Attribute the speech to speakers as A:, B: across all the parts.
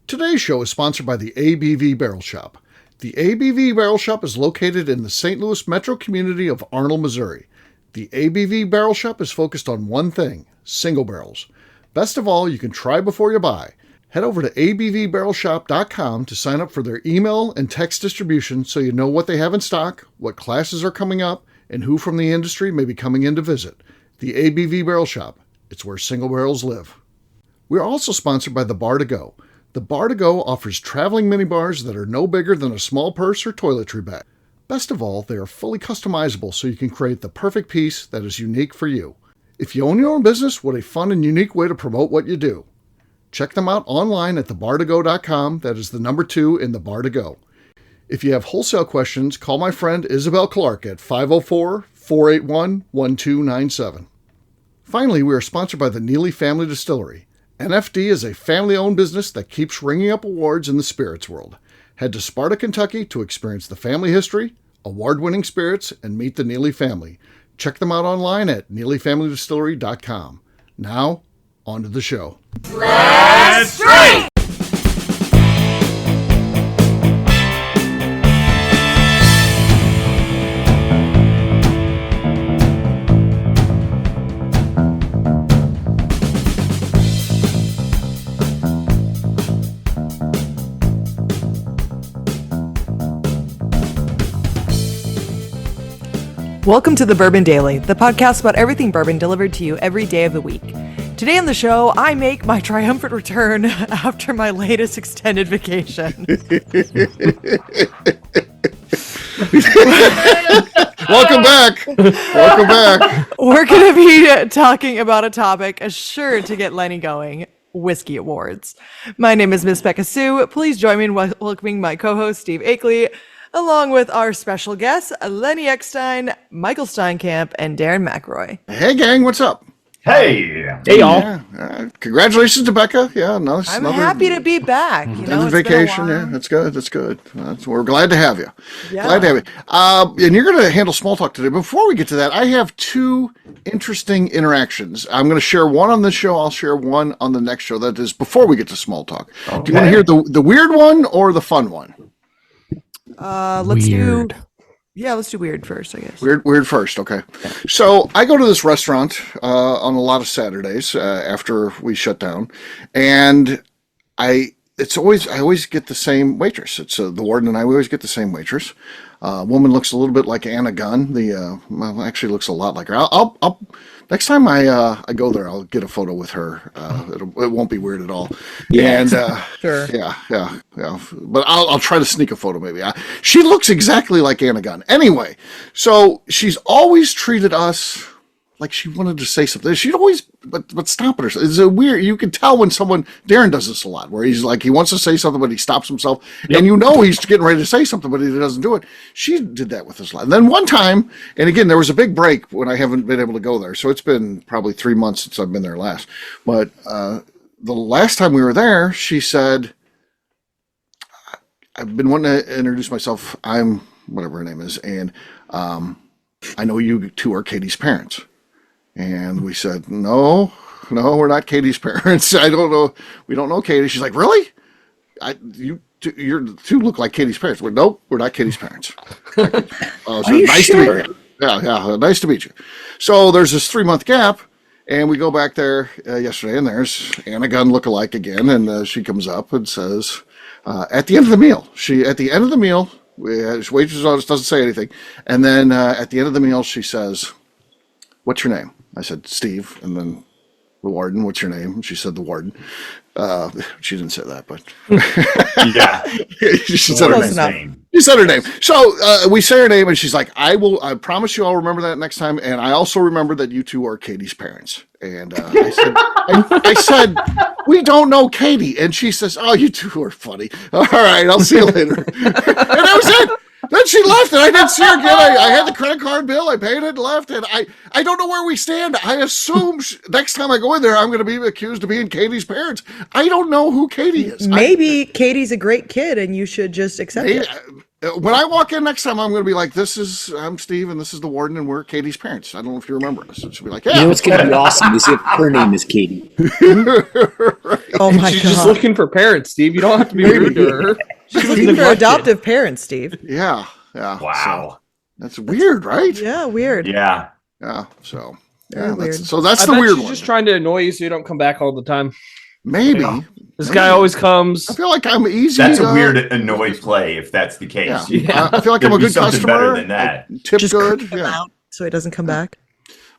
A: Today's show is sponsored by the ABV Barrel Shop. The ABV Barrel Shop is located in the St. Louis metro community of Arnold, Missouri. The ABV Barrel Shop is focused on one thing, single barrels. Best of all, you can try before you buy. Head over to abvbarrelshop.com to sign up for their email and text distribution so you know what they have in stock, what classes are coming up, and who from the industry may be coming in to visit. The ABV Barrel Shop. It's where single barrels live. We are also sponsored by the Bar to Go. The Bar to Go offers traveling minibars that are no bigger than a small purse or toiletry bag. Best of all, they are fully customizable so you can create the perfect piece that is unique for you. If you own your own business, what a fun and unique way to promote what you do. Check them out online at thebartogo.com. That is the number 2 in the Bar to Go. If you have wholesale questions, call my friend Isabel Clark at 504-481-1297. Finally, we are sponsored by the Neely Family Distillery. NFD is a family-owned business that keeps ringing up awards in the spirits world. Head to Sparta, Kentucky to experience the family history, award-winning spirits, and meet the Neely family. Check them out online at neelyfamilydistillery.com. Now, on to the show.
B: Let's drink!
C: Welcome to the Bourbon Daily, the podcast about everything bourbon delivered to you every day of the week. Today on the show, I make my triumphant return after my latest extended vacation.
A: Welcome back. Welcome back.
C: We're going to be talking about a topic sure to get Lenny going, whiskey awards. My name is Miss Beka Sue. Please join me in welcoming my co-host, Steve Akeley, along with our special guests, Lenny Eckstein, Michael Steinkamp, and Darren McElroy.
A: Hey, gang, what's up?
D: Hey,
A: y'all. Yeah, congratulations to Beka. Yeah,
C: I'm happy to be back.
A: Another vacation. Yeah, that's good. That's good. We're glad to have you.
C: Yeah.
A: Glad to have you. And you're going to handle small talk today. Before we get to that, I have 2 interesting interactions. I'm going to share one on this show. I'll share one on the next show. That is before we get to small talk. Okay. Do you want to hear the weird one or the fun one?
C: Let's do weird first, I guess.
A: Weird first, okay. So I go to this restaurant on a lot of Saturdays after we shut down, and I always get the same waitress. It's the warden and I. We always get the same waitress. Woman looks a little bit like Anna Gunn. Actually looks a lot like her. I'll next time I go there, I'll get a photo with her. It won't be weird at all.
C: Yeah,
A: and
C: sure.
A: Yeah. But I'll try to sneak a photo maybe. She looks exactly like Anna Gunn. Anyway, so she's always treated us like she wanted to say something. She'd always, but stop at her. It's a weird, you can tell when Darren does this a lot, where he's like, he wants to say something, but he stops himself. Yep. And you know he's getting ready to say something, but he doesn't do it. She did that with us a lot. And then one time, and again, there was a big break when I haven't been able to go there. So it's been probably 3 months since I've been there last. But the last time we were there, she said, I've been wanting to introduce myself. I'm whatever her name is. And I know you 2 are Katie's parents. And we said, no, we're not Katie's parents. I don't know. We don't know Katie. She's like, really? You 2 look like Katie's parents. We're, nope, we're not Katie's parents. So
D: are you
A: nice
D: sure?
A: to meet you. Yeah, nice to meet you. So there's this 3-month gap, and we go back there yesterday, and there's Anna Gunn lookalike again, and she comes up and says, at the end of the meal, waitress doesn't say anything, and then at the end of the meal, she says, what's your name? I said, Steve, and then the warden, what's your name? And she said, the warden. She didn't say that, but
D: yeah,
A: she said her name. She said her name. So we say her name, and she's like, I promise you I'll remember that next time, and I also remember that you 2 are Katie's parents. And I said, we don't know Katie. And she says, oh, you 2 are funny. All right, I'll see you later. And that was it. Then she left, and I didn't see her again. I had the credit card bill. I paid it and left, and I don't know where we stand. I assume next time I go in there, I'm going to be accused of being Katie's parents. I don't know who Katie is.
C: Maybe Katie's a great kid, and you should just accept it.
A: When I walk in next time, I'm going to be like, I'm Steve, and this is the warden, and we're Katie's parents. I don't know if you remember us. She'll be like, yeah.
E: You know what's going to be awesome is if her name is Katie.
C: Oh my
F: She's
C: god.
F: just looking for parents, Steve. You don't have to be rude to her.
C: She's looking for adoptive parents, Steve.
A: Yeah.
D: Wow.
A: So, that's weird, right?
C: Yeah, weird.
D: Yeah.
A: Yeah. So,
C: Very weird.
A: that's
F: I
A: the
F: bet
A: weird
F: she's
A: one.
F: just trying to annoy you so you don't come back all the time.
A: Maybe.
D: Yeah.
F: This guy always comes.
A: I feel like I'm easy.
D: That's a weird annoy play if that's the case.
A: Yeah. I feel like I'm a
D: There'd be
A: good
D: something
A: customer.
D: better than that.
A: I tip
C: Just
A: good.
C: creep him
A: Yeah.
C: out so he doesn't come back.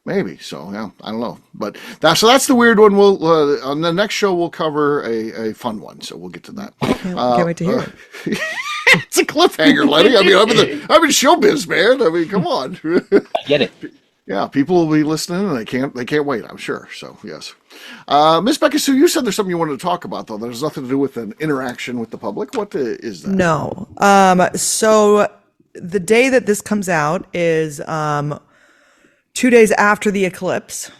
A: Maybe. So, yeah, I don't know. But that's the weird one. We'll on the next show, we'll cover a fun one. So we'll get to that.
C: Can't wait to hear it.
A: It's a cliffhanger, Lenny. I mean, I'm in showbiz, man. I mean, come on.
E: I get it.
A: Yeah, people will be listening, and they can't wait, I'm sure. So, yes. Miss Beka Sue, you said there's something you wanted to talk about, though. There's nothing to do with an interaction with the public. What is that?
C: No. So the day that this comes out is 2 days after the eclipse.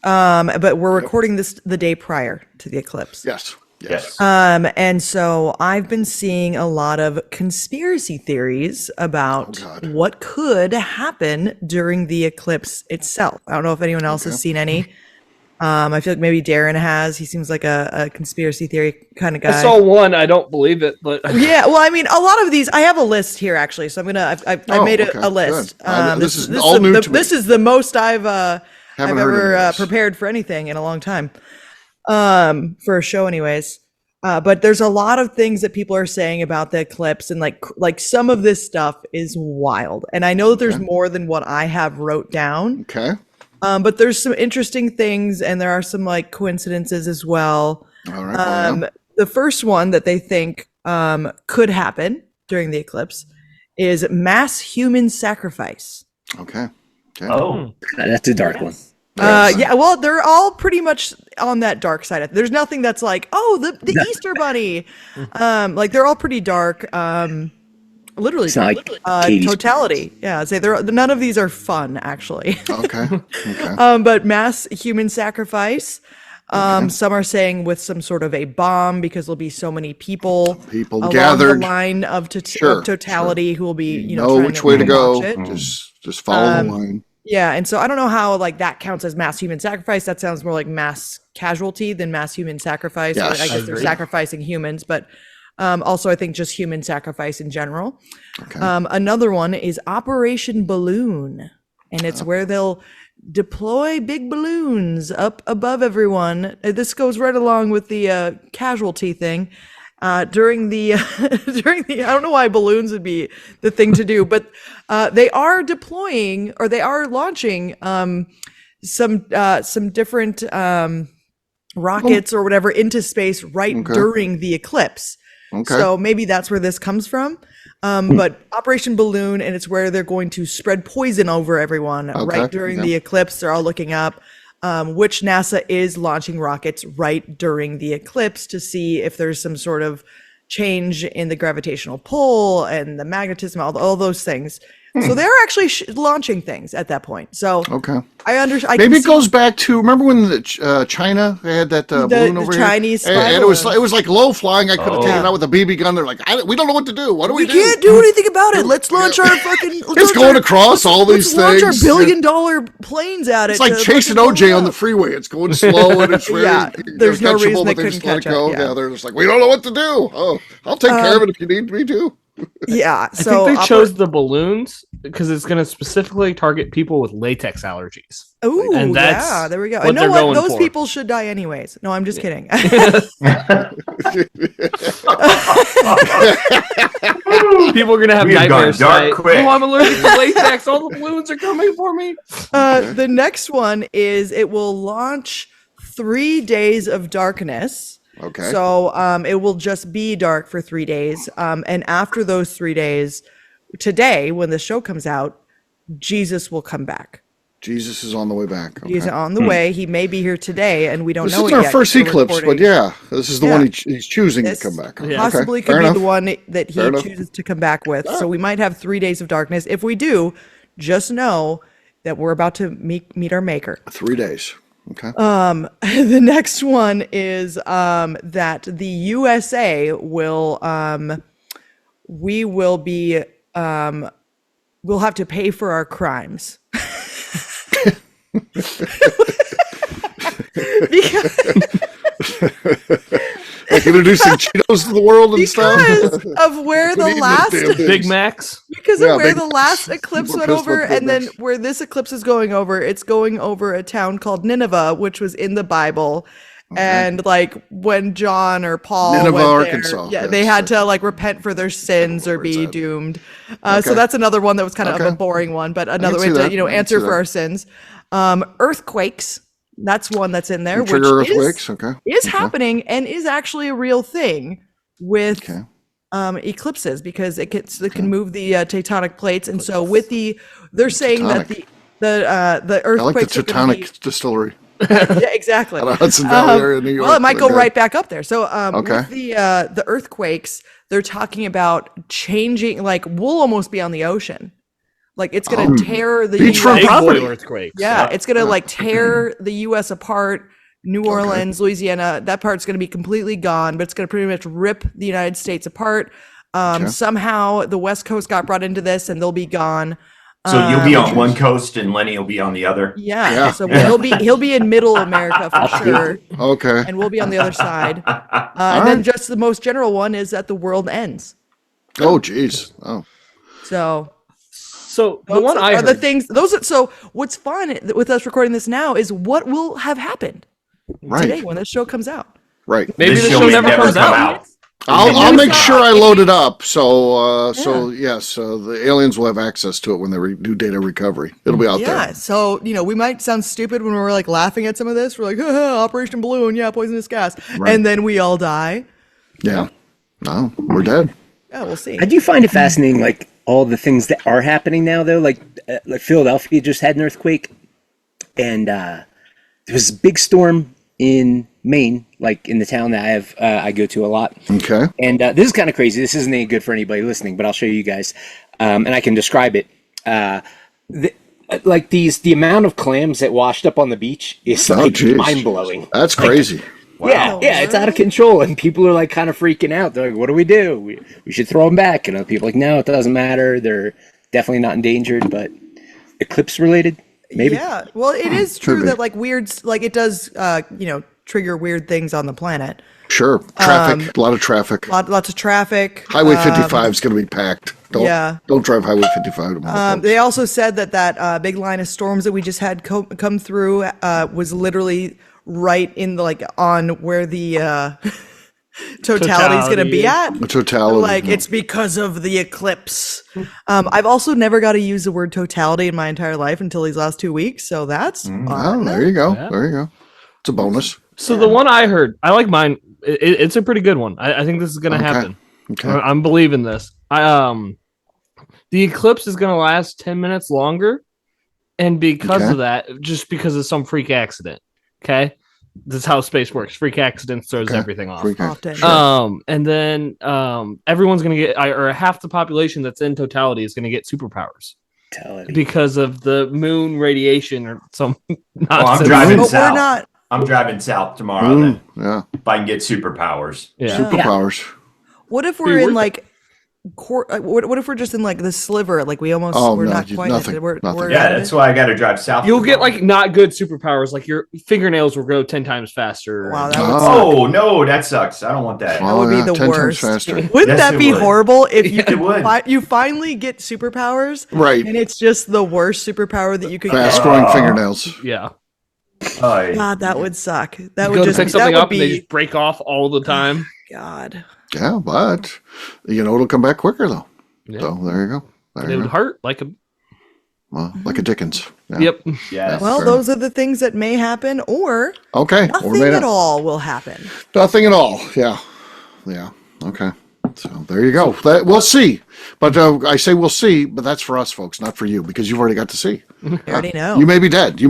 C: But we're recording this the day prior to the eclipse.
A: Yes.
C: And so I've been seeing a lot of conspiracy theories about what could happen during the eclipse itself. I don't know if anyone else has seen any. I feel like maybe Darren has. He seems like a conspiracy theory kind of guy.
F: I saw one. I don't believe it, but
C: Yeah, well, I mean, a lot of these. I have a list here actually, so I made a list.
A: This is all new to me.
C: This is the most I've
A: heard any
C: ever
A: of this.
C: prepared for anything in a long time. For a show, anyways. But there's a lot of things that people are saying about the eclipse, and like some of this stuff is wild. And I know that there's more than what I have wrote down.
A: Okay.
C: But there's some interesting things, and there are some like coincidences as well.
A: All right.
C: The first one that they think could happen during the eclipse is mass human sacrifice.
A: Okay.
D: Oh.
E: That's a dark one.
C: Yeah, well, they're all pretty much on that dark side. There's nothing that's like, oh, the Easter Bunny. Like they're all pretty dark. Literally,
E: It's not like Katie's
C: totality. Yeah, I'd say none of these are fun actually.
A: Okay.
C: But mass human sacrifice. Some are saying with some sort of a bomb because there'll be so many people along
A: gathered.
C: the line of totality who will be,
A: know
C: trying
A: which way to go.
C: watch it.
A: Just follow the line.
C: Yeah, and so I don't know how like that counts as mass human sacrifice. That sounds more like mass casualty than mass human sacrifice.
A: Yes,
C: I guess they're sacrificing humans, but also I think just human sacrifice in general.
A: Okay.
C: Another one is Operation Balloon, and it's where they'll deploy big balloons up above everyone. This goes right along with the casualty thing. During the I don't know why balloons would be the thing to do, but they are deploying or they are launching some different rockets or whatever into space during the eclipse.
A: Okay.
C: So maybe that's where this comes from. But Operation Balloon, and it's where they're going to spread poison over everyone right during the eclipse. They're all looking up. Which NASA is launching rockets right during the eclipse to see if there's some sort of change in the gravitational pull and the magnetism, all those things. So they're actually launching things at that point. So I understand.
A: Maybe it goes back to, remember when China they had that balloon over
C: the
A: here?
C: Chinese
A: and it was like low flying. I could have taken it out with a BB gun. They're like, we don't know what to do. What do we do?
C: We can't do anything about it. Let's launch our fucking.
A: It's going across all these
C: let's
A: things.
C: Launch our billion-dollar planes at it.
A: It's like chasing OJ on the freeway. It's going slow and it's really
C: there's no
A: catchable,
C: reason they
A: but they just
C: couldn't
A: let it
C: catch
A: go.
C: up.
A: Yeah, they're just like, we don't know what to do. Oh, I'll take care of it if you need me to.
C: Yeah,
F: I think they chose the balloons because it's going to specifically target people with latex allergies.
C: Ooh,
F: and that's
C: yeah, there we go.
F: what
C: And know
F: they're
C: what?
F: going
C: Those
F: for.
C: people should die anyways. No, I'm just kidding.
F: People are going to have
D: We have gone
F: nightmares
D: dark
F: tonight.
D: quick.
F: Oh, I'm allergic to latex. All the balloons are coming for me.
C: The next one is it will launch 3 days of darkness.
A: Okay.
C: So it will just be dark for 3 days. And after those 3 days, today, when the show comes out, Jesus will come back.
A: Jesus is on the way back. Okay.
C: He's on the way. He may be here today, and we don't
A: This
C: know
A: is
C: it
A: our
C: yet.
A: first
C: We're
A: eclipse,
C: recording.
A: but yeah, this is the
C: Yeah.
A: one he's choosing
C: This
A: to come back.
F: Yeah.
C: Possibly
A: Fair
C: could be
A: enough.
C: the one that he
A: Fair enough.
C: chooses to come back with. So we might have 3 days of darkness. If we do, just know that we're about to meet our maker.
A: 3 days. Okay.
C: The next one is that the USA we will be we'll have to pay for our crimes.
A: Like introducing Cheetos to the world and stuff.
C: Because of where the last
F: Big Macs.
C: because of where the last eclipse went over, and then where this eclipse is going over, it's going over a town called Nineveh, which was in the Bible. And like when John or Paul
A: Nineveh,
C: went there,
A: Arkansas.
C: yeah,
A: Yes.
C: they had to like repent for their sins or be doomed. So that's another one that was kind of a boring one, but another way to answer for our sins. Earthquakes. That's one that's in there, which
A: earthquakes.
C: is happening and is actually a real thing with eclipses, because it can move the tectonic plates, and so with they're saying that the earthquakes.
A: I like the Teutonic Distillery.
C: Yeah, exactly.
A: Out of Hudson Valley area in New York.
C: Well, it might go right back up there. So
A: Okay.
C: with the earthquakes, they're talking about changing. Like we'll almost be on the ocean. Like it's going to tear the
A: beachfront
C: US.
A: property.
F: Earthquakes.
C: Yeah, it's going to like tear the U.S. apart. New Orleans, Louisiana, that part's going to be completely gone, but it's going to pretty much rip the United States apart. Somehow the West Coast got brought into this, and they'll be gone.
D: So you'll be on one coast and Lenny will be on the other.
C: Yeah. So he'll be in Middle America for sure,
A: Okay.
C: and we'll be on the other side. And then just the most general one is that the world ends.
A: Oh, geez. Oh.
C: So
F: the one I
C: are
F: heard,
C: the things. So what's fun with us recording this now is what will have happened today when this show comes out.
A: Right.
F: maybe
D: This
F: the
D: show
F: show
D: may
F: never comes out.
A: I'll make sure I load it up. So yes, the aliens will have access to it when they do data recovery. It'll be out there.
C: Yeah, so we might sound stupid when we're like laughing at some of this. We're like, Operation Balloon, poisonous gas, and then we all die.
A: Yeah. No, we're dead.
C: Yeah, we'll see.
E: I do find it fascinating, like all the things that are happening now, though. Like Philadelphia just had an earthquake, and there was a big storm in Maine, like in the town that I go to a lot.
A: Okay.
E: And this is kind of crazy. This isn't any good for anybody listening, but I'll show you guys, and I can describe it. The amount of clams that washed up on the beach is mind blowing.
A: That's crazy.
E: Yeah, it's out of control, and people are like kind of freaking out. They're like, "What do? We should throw them back." And other people are like, "No, it doesn't matter. They're definitely not endangered, but eclipse related, maybe."
C: Yeah, well, it is true that like it does, trigger weird things on the planet.
A: Sure. Traffic. A lot of traffic.
C: Lots of traffic.
A: Highway 55 is going to be packed. Don't drive Highway 55 tomorrow.
C: They also said that big line of storms that we just had come through was literally right in on where the totality is going to be at.
A: The totality.
C: It's because of the eclipse. I've also never got to use the word totality in my entire life until these last 2 weeks. So that's
A: there you go. Yeah. There you go. It's a bonus.
F: So the one I heard, I like mine. It's a pretty good one. I think this is going to happen.
A: Okay.
F: I'm believing this. The eclipse is going to last 10 minutes longer. And because of that, just because of some freak accident. Okay. This is how space works. Freak accidents throws everything off.
C: often.
F: And then everyone's going to get, or half the population that's in totality is going to get superpowers. Because of the moon radiation or some
D: I'm driving south. I'm driving south tomorrow then.
A: Yeah.
D: If I can get superpowers.
F: Yeah.
A: Superpowers.
C: What if we're in what if we're just in the sliver? Like we're not quite.
A: Nothing.
D: That's why I got to drive south.
F: You'll get not good superpowers. Like your fingernails will grow 10 times faster.
C: Wow. That would suck.
D: No, that sucks. I don't want that.
C: That would be the
A: 10
C: worst.
A: times faster.
C: Wouldn't that be horrible if you
D: you
C: finally get superpowers?
A: Right.
C: And it's just the worst superpower that you could
A: Fast
C: get.
A: growing fingernails.
F: Yeah.
C: God, that would suck. That would
F: go
C: just
F: to pick something up and they just break off all the time.
C: God.
A: Yeah, but it'll come back quicker though.
F: Yeah.
A: So there you go.
F: It would hurt like a
A: Dickens. Yeah.
F: Yep.
D: Yes.
C: Well, those are the things that may happen, or nothing at all will happen.
A: Nothing at all. Yeah. Okay. So there you go. We'll see. But I say we'll see, but that's for us, folks, not for you, because you've already got to see.
C: You already know.
A: You may be dead.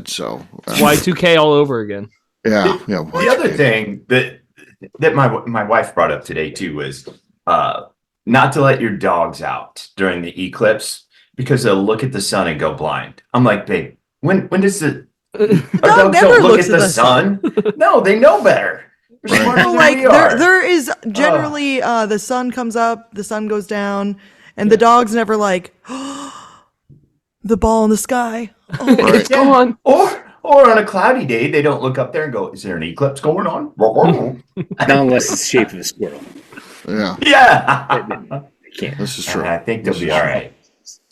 A: So
F: Y2K all over again.
A: Yeah.
D: The other thing that my wife brought up today too was not to let your dogs out during the eclipse because they'll look at the sun and go blind. I'm like, babe, when does our dogs don't look at the sun? No, they know better. They're smarter than
C: Like
D: we are.
C: there is generally the sun comes up, the sun goes down, and the dog's never like the ball in the sky. Oh,
F: It's gone.
D: Or on a cloudy day, they don't look up there and go, "Is there an eclipse going on?"
E: Not unless it's the shape of a squirrel.
A: Yeah,
D: Yeah.
E: Can't.
A: this is true.
D: I think they'll be all right.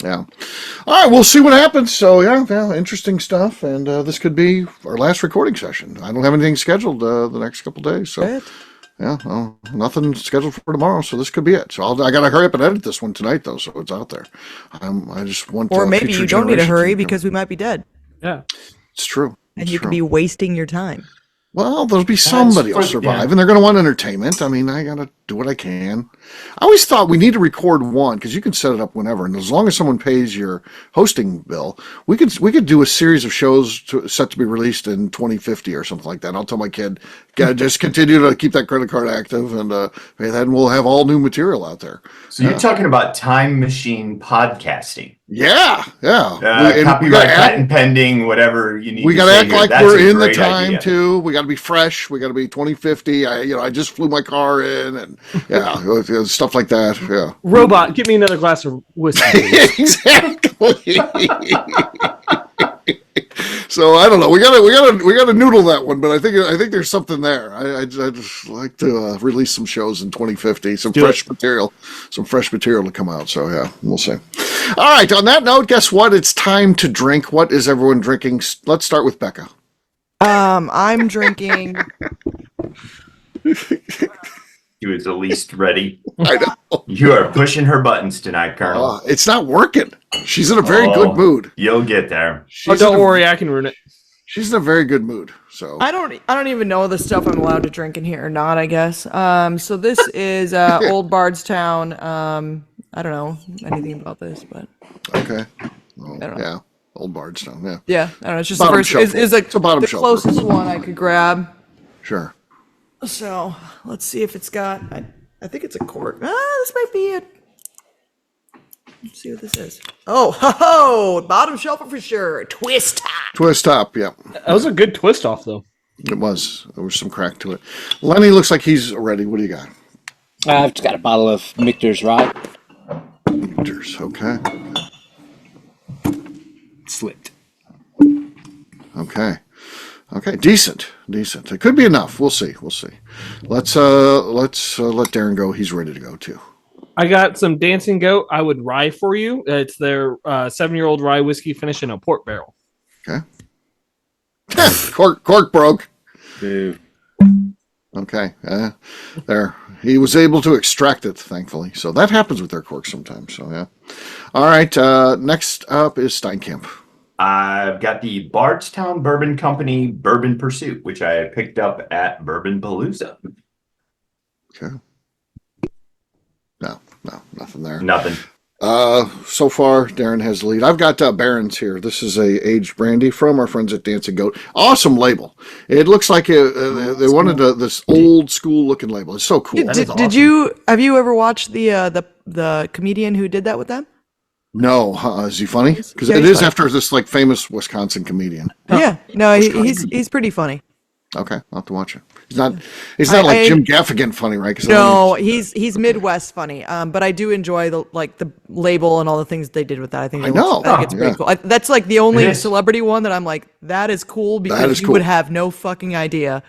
A: Yeah. All right, we'll see what happens. So, yeah, interesting stuff. And this could be our last recording session. I don't have anything scheduled the next couple days. So,
C: Good.
A: yeah, nothing scheduled for tomorrow. So, this could be it. So, I got to hurry up and edit this one tonight, though. So, it's out there. I just want
C: Or maybe
A: future
C: you don't need to
A: generations
C: hurry
A: to come.
C: because we might be dead,
F: Yeah.
A: It's true.
C: and
A: It's
C: you
A: true.
C: could be wasting your time.
A: Well, there'll be somebody who'll survive, and they're going to want entertainment. I mean, I got to do what I can. I always thought we need to record one because you can set it up whenever, and as long as someone pays your hosting bill, we could do a series of shows set to be released in 2050 or something like that. I'll tell my kid, just continue to keep that credit card active, and then we'll have all new material out there.
D: So you're talking about time machine podcasting.
A: Yeah.
D: Copyright, patent pending, whatever you need.
A: We got
D: to
A: to
D: say
A: act
D: here.
A: like
D: That's
A: we're
D: a
A: in the
D: great
A: time
D: idea.
A: too. We got to be fresh. We got to be 2050. I just flew my car in, and stuff like that. Yeah,
F: Robot, get me another glass of whiskey. please.
A: exactly. So I don't know. We gotta noodle that one, but I think there's something there. I just like to release some shows in 2050, some fresh material to come out. So yeah, we'll see. All right. On that note, guess what? It's time to drink. What is everyone drinking? Let's start with Beka.
C: I'm drinking.
D: He was the least ready.
A: I know.
D: You are pushing her buttons tonight, Colonel.
A: It's not working. She's in a very good mood.
D: You'll get there.
F: Oh, don't worry, I can ruin it.
A: She's in a very good mood. So
C: I don't even know the stuff I'm allowed to drink in here or not, I guess. So this is Old Bardstown. I don't know anything about this, but
A: okay. Well,
C: I don't know.
A: yeah, Old Bardstown. Yeah,
C: yeah, I don't know. It's just
A: Bottom
C: the first.
A: shelf.
C: Is like
A: It's a bottom
C: the
A: shelf.
C: closest one I could grab.
A: sure.
C: So let's see if it's got. I think it's a cork. This might be it. Let's see what this is. Oh, bottom shelf for sure. Twist top.
A: Twist top. Yeah,
F: That was a good twist off, though.
A: it was. There was some crack to it. Lenny looks like he's ready. What do you got?
E: I've just got a bottle of Michter's Rye.
A: Meters. Okay.
E: Slipped.
A: Okay. Decent. It could be enough. We'll see. Let's let Darren go. He's ready to go too.
F: I got some Dancing Goat. I would rye for you. It's their 7-year-old rye whiskey finished in a port barrel.
A: Okay. Cork broke.
E: Boo.
A: Okay. There. He was able to extract it, thankfully. So that happens with their corks sometimes. So yeah. All right. Next up is Steinkamp.
D: I've got the Bardstown Bourbon Company Bourbon Pursuit, which I picked up at Bourbon Palooza.
A: Okay. No, nothing there.
D: Nothing.
A: So far, Darren has the lead. I've got Barron's here. This is a aged brandy from our friends at Dancing Goat. Awesome label. It looks like they wanted this old school looking label. It's so cool.
C: Did you have you ever watched the comedian who did that with them?
A: No, is he funny? Because
C: Yeah,
A: it
C: he's
A: is
C: funny.
A: after this like famous Wisconsin comedian.
C: Yeah, no, he's pretty funny.
A: Okay, I'll have to watch it. He's not like Jim Gaffigan funny, right? 'Cause
C: No, he's Midwest funny. But I do enjoy the label and all the things they did with that. I think
A: I know.
C: I think it's pretty
A: Yeah.
C: cool. That's like the only
D: It is.
C: celebrity one that I'm like, that is cool because
A: is
C: you
A: cool.
C: would have no fucking idea.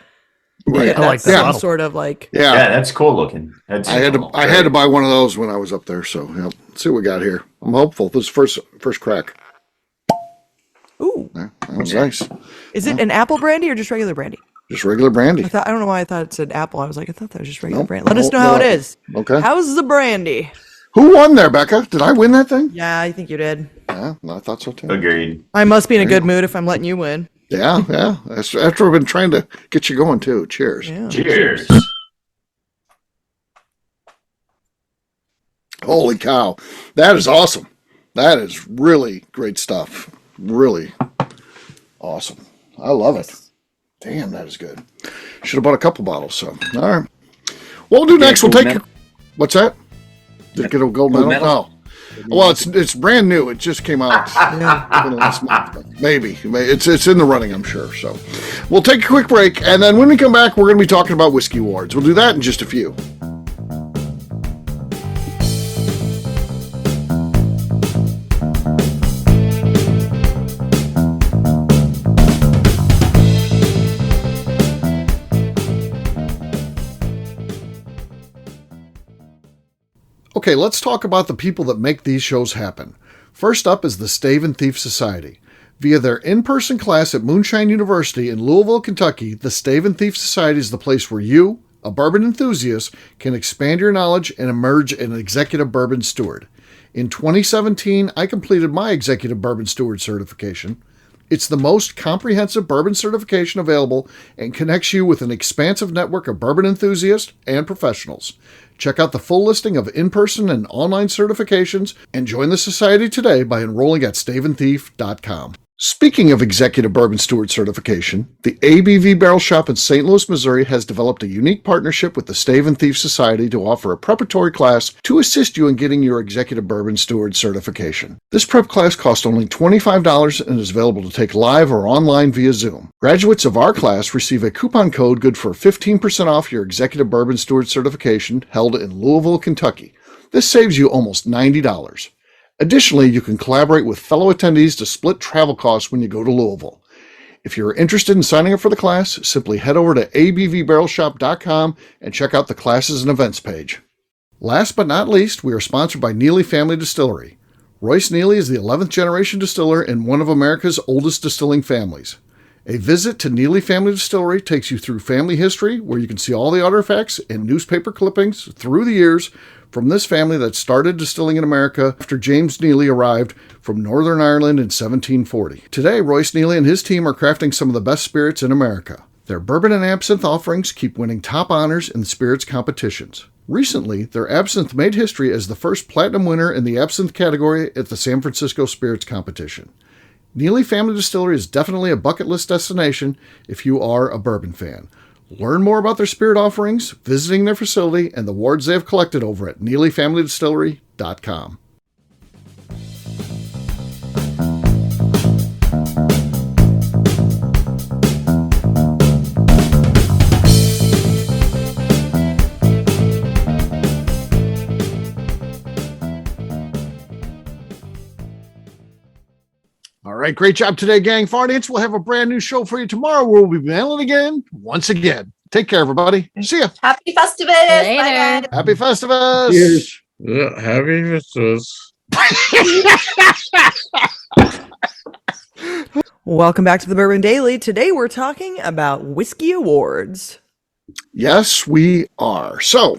A: Right.
C: That
F: I like
C: that's
F: that
C: some
F: bottle.
C: sort of like.
A: Yeah.
D: Yeah, that's cool looking. That's
A: I had to buy one of those when I was up there. So yeah. Let's see what we got here. I'm hopeful. This is first crack.
C: Ooh,
A: Yeah, that was nice.
C: is it an apple brandy or just regular brandy?
A: Just regular brandy.
C: I don't know why I thought it said apple. I was like, I thought that was just regular
A: Nope.
C: brandy. Let us
A: No,
C: know how
A: no
C: it
A: apple.
C: is.
A: Okay.
C: How's the brandy?
A: Who won there, Beka? Did I win that thing?
C: Yeah, I think you did.
A: Yeah, I thought so too.
D: Agreed.
C: I must be in a good mood if I'm letting you win.
A: Yeah. That's after I've been trying to get you going too. Cheers.
C: Yeah.
D: Cheers.
A: Holy cow. That is awesome. That is really great stuff. Really awesome. I love it. Damn, that is good. Should have bought a couple bottles. So, all right. What we'll do next, we'll
E: gold
A: take.
E: medal?
A: What's that? Did it get a gold medal?
E: medal?
A: Well, it's brand new. It just came out in the last month. Maybe it's in the running, I'm sure. So we'll take a quick break, and then when we come back, we're going to be talking about whiskey awards. We'll do that in just a few. Okay, let's talk about the people that make these shows happen. First up is the Stave and Thief Society. Via their in-person class at Moonshine University in Louisville, Kentucky, the Stave and Thief Society is the place where you, a bourbon enthusiast, can expand your knowledge and emerge an executive bourbon steward. In 2017, I completed my executive bourbon steward certification. It's the most comprehensive bourbon certification available and connects you with an expansive network of bourbon enthusiasts and professionals. Check out the full listing of in-person and online certifications and join the society today by enrolling at staveandthief.com. Speaking of Executive Bourbon Steward certification, the ABV Barrel Shop in St. Louis, Missouri has developed a unique partnership with the Stave and Thief Society to offer a preparatory class to assist you in getting your Executive Bourbon Steward certification. This prep class costs only $25 and is available to take live or online via Zoom. Graduates of our class receive a coupon code good for 15% off your Executive Bourbon Steward certification held in Louisville, Kentucky. This saves you almost $90. Additionally, you can collaborate with fellow attendees to split travel costs when you go to Louisville. If you're interested in signing up for the class, simply head over to abvbarrelshop.com and check out the classes and events page. Last but not least, we are sponsored by Neely Family Distillery. Royce Neely is the 11th generation distiller in one of America's oldest distilling families. A visit to Neely Family Distillery takes you through family history, where you can see all the artifacts and newspaper clippings through the years from this family that started distilling in America after James Neely arrived from Northern Ireland in 1740. Today, Royce Neely and his team are crafting some of the best spirits in America. Their bourbon and absinthe offerings keep winning top honors in spirits competitions. Recently, their absinthe made history as the first platinum winner in the absinthe category at the San Francisco Spirits Competition. Neely Family Distillery is definitely a bucket list destination if you are a bourbon fan. Learn more about their spirit offerings, visiting their facility, and the awards they have collected over at neelyfamilydistillery.com. All right, great job today, gang. For audience, we'll have a brand new show for you tomorrow. We'll be mailing again, once again. Take care, everybody. See ya.
B: Happy Festivus.
G: Later.
B: Bye, guys.
A: Happy Festivus.
E: Cheers.
H: Yeah, happy Festivus.
C: Welcome back to the Bourbon Daily. Today we're talking about whiskey awards.
A: Yes, we are. So,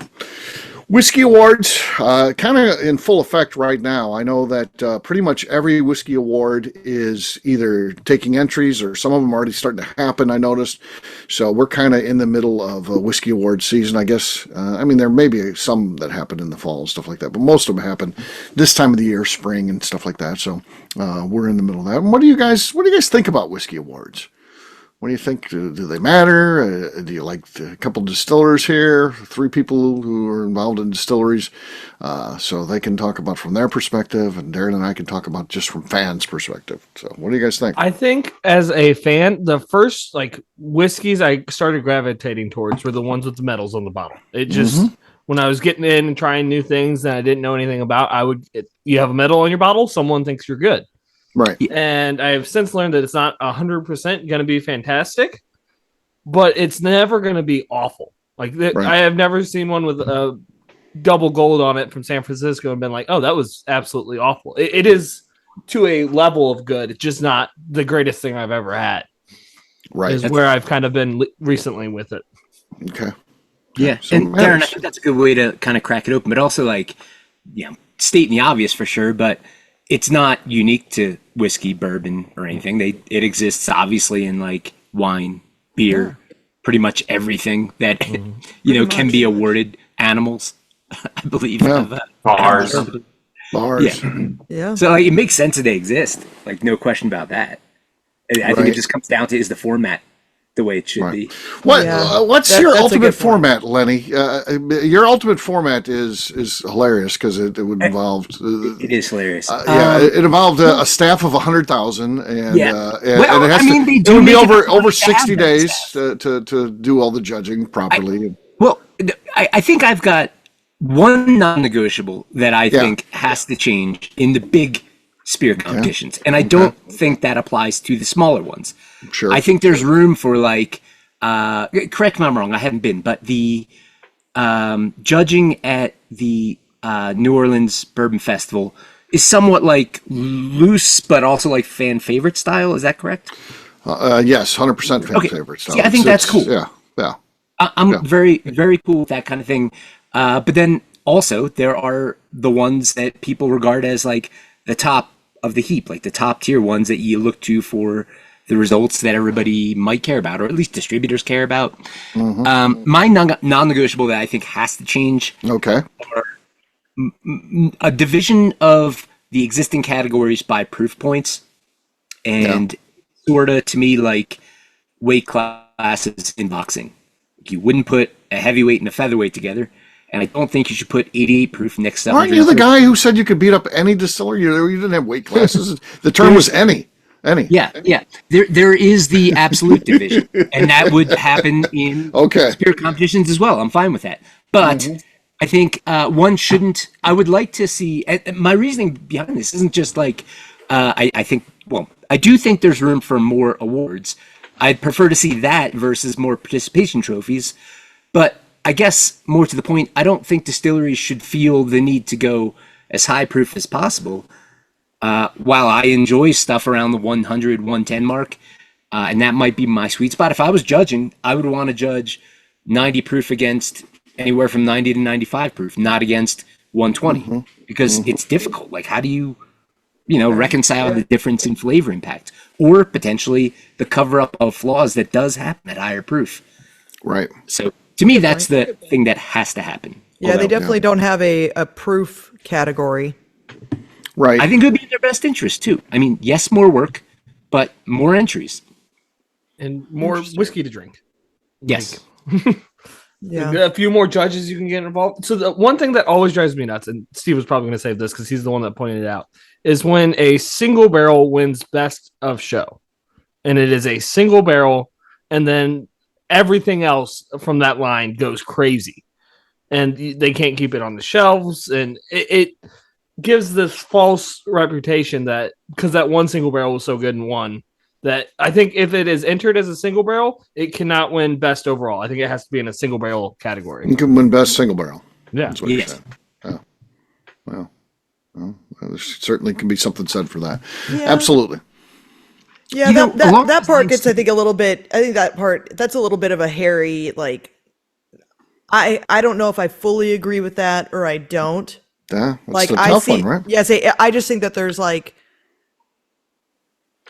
A: whiskey awards, kind of in full effect right now. I know that pretty much every whiskey award is either taking entries or some of them are already starting to happen, I noticed. So we're kind of in the middle of a whiskey award season, I guess. I mean, there may be some that happen in the fall and stuff like that, but most of them happen this time of the year, spring and stuff like that. So we're in the middle of that. And what do you guys think about whiskey awards? What do you think? Do they matter? Do you like a couple distillers here, 3 people who are involved in distilleries, so they can talk about from their perspective, and Darren and I can talk about just from fans' perspective. So what do you guys think?
F: I think as a fan, the first whiskeys I started gravitating towards were the ones with the medals on the bottle. It just when I was getting in and trying new things that I didn't know anything about, you have a medal on your bottle, someone thinks you're good.
A: Right.
F: And I've since learned that it's not 100% going to be fantastic, but it's never going to be awful. Right. I have never seen one with a double gold on it from San Francisco and been like, oh, that was absolutely awful. It is to a level of good. It's just not the greatest thing I've ever had.
A: Right.
F: Is where I've kind of been recently with it.
A: Okay.
E: Yeah.
A: So
E: and Darren, I think that's a good way to kind of crack it open, but also stating the obvious for sure, but it's not unique to whiskey, bourbon, or anything. It exists obviously in wine, beer, pretty much everything that can be awarded. Animals, I believe.
A: Yeah.
D: Bars.
A: Yeah.
E: So it makes sense that they exist. No question about that. I think it just comes down to is the format the way it should
A: Right.
E: be.
A: What's
C: That-
A: your
C: that's a
A: ultimate
C: good point.
A: format, Lenny? Your ultimate format is hilarious because it would involve.
E: It is hilarious.
A: It involved a staff of 100,000, and
E: Yeah.
A: and
E: Well,
A: it has
E: I mean, they
A: to.
E: do
A: It would be
E: make it
A: over
E: fun to
A: 60
E: have that
A: days
E: staff.
A: to do all the judging properly.
E: Well, I think I've got one non-negotiable that I think has to change in the big spirit competitions, and I don't think that applies to the smaller ones.
A: Sure.
E: I think there's room for like, correct me if I'm wrong, I haven't been, but the judging at the New Orleans Bourbon Festival is somewhat like loose, but also like fan favorite style. Is that correct?
A: Yes, 100% fan
E: Okay.
A: favorite.
E: See, I think that's cool.
A: Yeah.
E: I'm very, very cool with that kind of thing. But then also there are the ones that people regard as like the top of the heap, like the top tier ones that you look to for the results that everybody might care about, or at least distributors care about. My non-negotiable that I think has to change,
A: Okay.
E: a division of the existing categories by proof points, and sorta to me like weight classes in boxing. You wouldn't put a heavyweight and a featherweight together, and I don't think you should put 88 proof next to
A: Aren't you the guy who said you could beat up any distiller? You didn't have weight classes. The term was any.
E: Yeah. There is the absolute division, and that would happen in spirit competitions as well. I'm fine with that, but I think one shouldn't. I would like to see. My reasoning behind this isn't just like I think. Well, I do think there's room for more awards. I'd prefer to see that versus more participation trophies, but I guess more to the point, I don't think distilleries should feel the need to go as high proof as possible. While I enjoy stuff around the 100, 110 mark, and that might be my sweet spot. If I was judging, I would want to judge 90 proof against anywhere from 90 to 95 proof, not against 120, because it's difficult. Like, how do you reconcile the difference in flavor impact, or potentially the cover up of flaws that does happen at higher proof?
A: Right.
E: So to me, that's the thing that has to happen.
C: Yeah, they definitely don't have a proof category.
A: Right.
E: I think it would be in their best interest too. I mean, yes, more work, but more entries
F: and more whiskey to drink.
E: Yes.
C: Yeah.
F: A few more judges you can get involved. So the one thing that always drives me nuts, and Steve was probably going to say this because he's the one that pointed it out, is when a single barrel wins best of show, and it is a single barrel, and then everything else from that line goes crazy, and they can't keep it on the shelves, and it gives this false reputation that because that one single barrel was so good and won, that I think if it is entered as a single barrel, it cannot win best overall. I think it has to be in a single barrel category.
A: You can win best single barrel.
F: Yeah.
A: That's what you're saying. Yeah. Well, there certainly can be something said for that.
C: Yeah.
A: Absolutely.
C: Yeah, that part gets, I think, a little bit. I think that's a little bit of a hairy. Like, I don't know if I fully agree with that or I don't.
A: Yeah, that's
C: Like,
A: the
C: I
A: tough
C: see.
A: one, right?
C: Yes, I just think that there's like.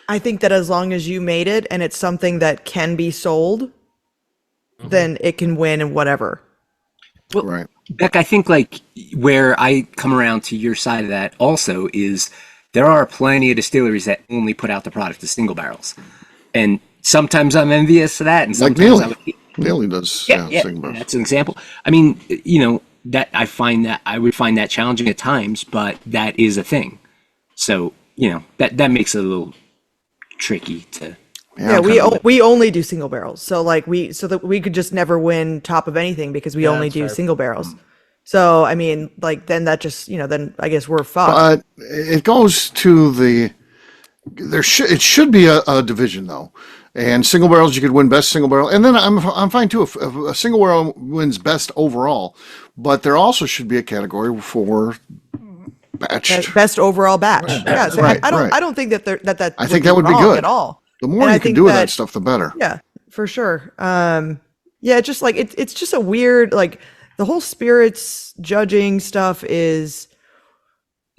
C: I think that as long as you made it and it's something that can be sold, then it can win and whatever.
E: Well,
A: Right.
E: Beck, I think like where I come around to your side of that also is there are plenty of distilleries that only put out the product as single barrels, and sometimes I'm envious of that, and
A: Like
E: sometimes
A: Neely does. Single barrels.
E: that's an example. I mean, that I would find that challenging at times, but that is a thing. So that makes it a little tricky to.
C: Yeah, we only do single barrels. So like so that we could just never win top of anything because we only do single barrels. So I mean, like then that just then I guess we're fucked.
A: But it goes to it should be a division though, and single barrels you could win best single barrel, and then I'm fine too if a single barrel wins best overall, but there also should be a category for batched.
C: Best overall batch. Yeah, so
A: Right,
C: I don't think that that
A: I think that would be
C: wrong
A: good
C: at all.
A: The more
C: And
A: you
C: I
A: can
C: think
A: do with that stuff, the better.
C: Yeah, for sure. Yeah, just like it's just a weird, like the whole spirits judging stuff is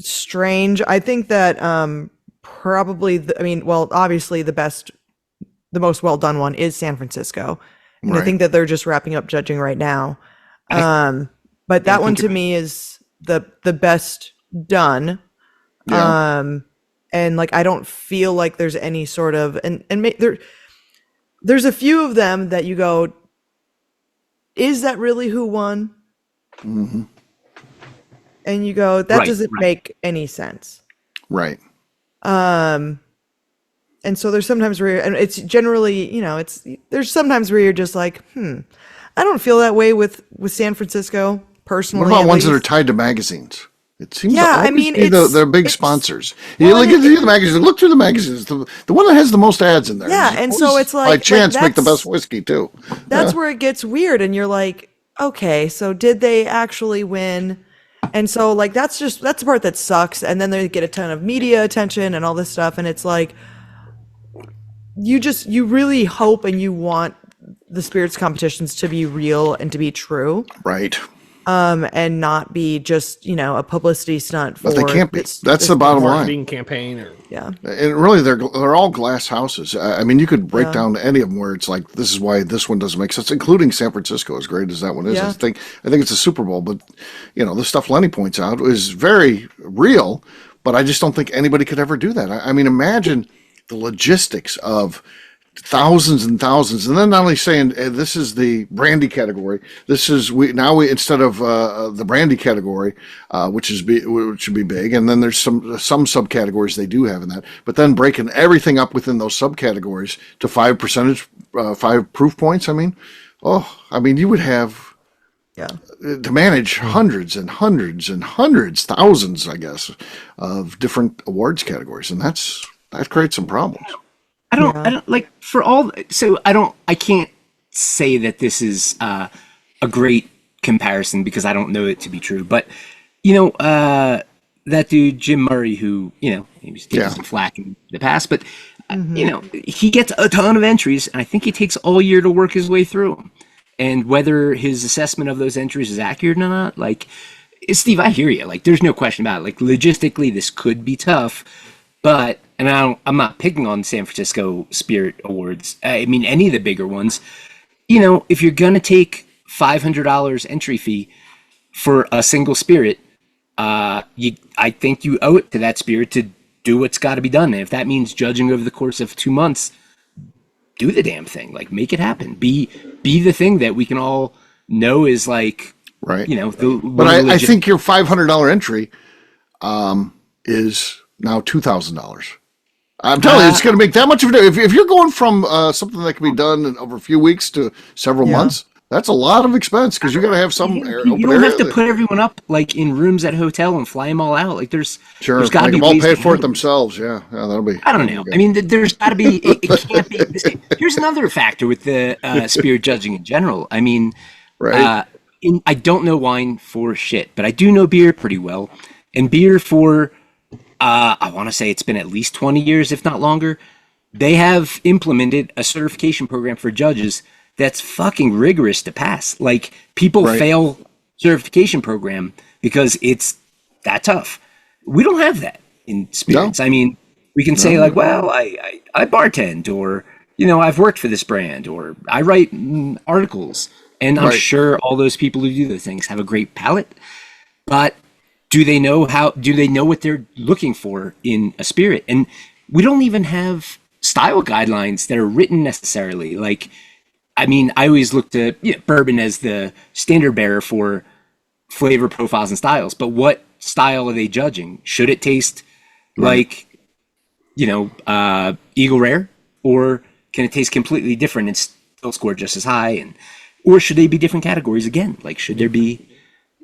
C: strange. I think that probably obviously the most well done one is San Francisco. And I think that they're just wrapping up judging right now. But that one to me is the best done.
A: Yeah.
C: And like I don't feel like there's any sort of there's a few of them that you go, is that really who won?
A: Mm-hmm.
C: And you go, that
E: Right,
C: doesn't
E: right.
C: make any sense.
A: Right.
C: And so there's sometimes where, and it's generally, there's sometimes where you're just like, I don't feel that way with San Francisco personally.
A: What about
C: at
A: ones that are
C: least.
A: tied to magazines? It seems
C: Yeah,
A: to
C: I
A: always
C: mean,
A: be they're big sponsors. You
C: well,
A: look at the magazines. Look through the magazines. The one that has the most ads in there.
C: Yeah,
A: is
C: and so
A: always,
C: it's like-
A: by chance
C: like
A: make the
C: that's-
A: best whiskey too.
C: That's where it gets weird, and you're like, okay, so did they actually win? And so like that's the part that sucks. And then they get a ton of media attention and all this stuff, and it's like you really hope and you want the spirits competitions to be real and to be true,
A: Right.
C: and not be just a publicity stunt for.
A: But they can't be.
C: this-
A: That's
C: this-
A: the bottom line.
F: Marketing campaign or
C: Yeah.
A: And really, they're all glass houses. I mean, you could break
C: Yeah.
A: down any of them where it's like, this is why this one doesn't make sense, including San Francisco, as great as that one is.
C: Yeah.
A: I think it's a Super Bowl, but the stuff Lenny points out is very real. But I just don't think anybody could ever do that. I mean, imagine the logistics of thousands and thousands, and then not only saying this is the brandy category, this is we instead of the brandy category, which should be big, and then there's some subcategories they do have in that, but then breaking everything up within those subcategories to 5 proof points. I mean, you would have
C: Yeah.
A: to manage hundreds and hundreds and hundreds, thousands, I guess, of different awards categories, and that creates some problems.
E: I don't like for all. So I can't say that this is a great comparison because I don't know it to be true. But that dude Jim Murray, who he was taking some flack in the past, but he gets a ton of entries, and I think he takes all year to work his way through them. And whether his assessment of those entries is accurate or not, like Steve, I hear you. Like, there's no question about it. Like, logistically, this could be tough, but. And I'm not picking on San Francisco Spirit Awards. I mean, any of the bigger ones. If you're going to take $500 entry fee for a single spirit, I think you owe it to that spirit to do what's got to be done. And if that means judging over the course of 2 months, do the damn thing. Like, make it happen. Be the thing that we can all know is like,
A: right.
E: But
A: I think your $500 entry is now $2,000. I'm telling you, it's going to make that much of a difference. If you're going from something that can be done in over a few weeks to several months, that's a lot of expense because you're going to have some
E: you don't have to put everyone up like in rooms at a hotel and fly them all out. Like there's got to be
A: them all
E: ways
A: pay
E: to
A: for it
E: handle
A: themselves. Yeah, that'll be.
E: I don't know. I mean, there's got to be. It can't be. Here's another factor with the spirit judging in general. I mean,
A: right.
E: I don't know wine for shit, but I do know beer pretty well, and beer for. I want to say it's been at least 20 years, if not longer. They have implemented a certification program for judges that's fucking rigorous to pass. Like, people fail certification program because it's that tough. We don't have that in spirits. No. I mean, we can say like, well, I bartend, or, I've worked for this brand, or I write articles. And I'm sure all those people who do those things have a great palate, but do they know what they're looking for in a spirit? And we don't even have style guidelines that are written necessarily. Like, I mean, I always look to bourbon as the standard bearer for flavor profiles and styles, but what style are they judging? Should it taste like, Eagle Rare, or can it taste completely different and still score just as high? Or should they be different categories again? Like, should there be,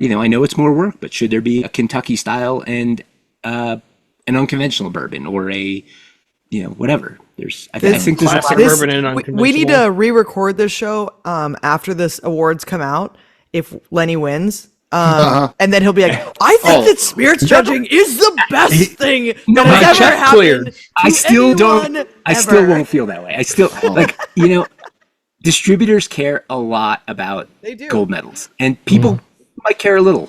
E: I know it's more work, but should there be a Kentucky style and an unconventional bourbon, or a, whatever? I think there's
F: classic
E: a
F: bourbon and unconventional.
C: We need to re-record this show after this awards come out if Lenny wins. And then he'll be like, I think that spirits judging is the best thing that has ever happened.
E: I still don't. I still
C: ever.
E: won't feel that way. I still distributors care a lot about gold medals, and people might care a little,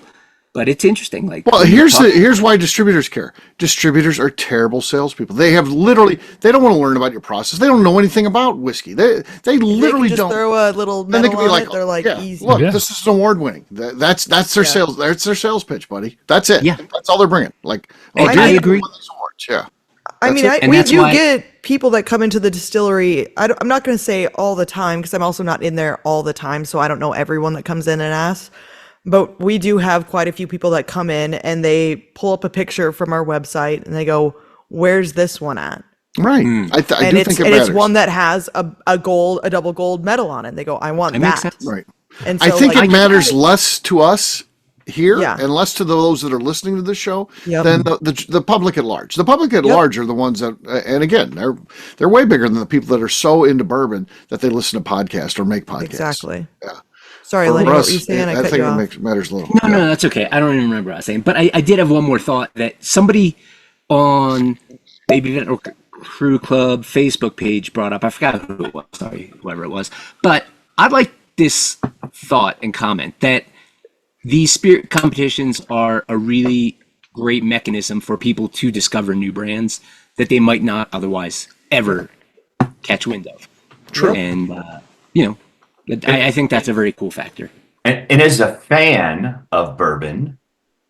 E: but it's interesting. Like,
A: well, here's why distributors care. Distributors are terrible salespeople. They don't want to learn about your process. They don't know anything about whiskey. They literally
C: just
A: don't.
C: Throw a little
A: Then they
C: medal
A: can be
C: on
A: like,
C: it. They're like,
A: yeah,
C: easy.
A: look, this is an award winning. That's their sales. That's their sales pitch, buddy. That's it.
E: Yeah.
A: That's all they're bringing. Like,
E: I agree.
A: These awards. Yeah.
C: I mean,
A: it.
C: we do get people that come into the distillery. I'm not going to say all the time because I'm also not in there all the time, so I don't know everyone that comes in and asks. But we do have quite a few people that come in and they pull up a picture from our website and they go, "Where's this one at?"
A: Right. I do think it matters.
C: It's one that has a double gold medal on it. And they go, "I want that."
E: Makes sense.
A: Right.
C: And so,
A: I think it matters less to us here and less to those that are listening to the show than the public at large. The public at large are the ones that, and again, they're way bigger than the people that are so into bourbon that they listen to podcasts or make podcasts.
C: Exactly.
A: Yeah.
C: Sorry, Lenny, what were you saying? I think
A: it matters a little.
E: No, that's okay. I don't even remember what I was saying. But I did have one more thought that somebody on maybe the Crew Club Facebook page brought up. I forgot who it was. Sorry, whoever it was. But I'd like this thought and comment that these spirit competitions are a really great mechanism for people to discover new brands that they might not otherwise ever catch wind of.
A: True.
E: And, I think that's a very cool factor.
D: And as a fan of bourbon,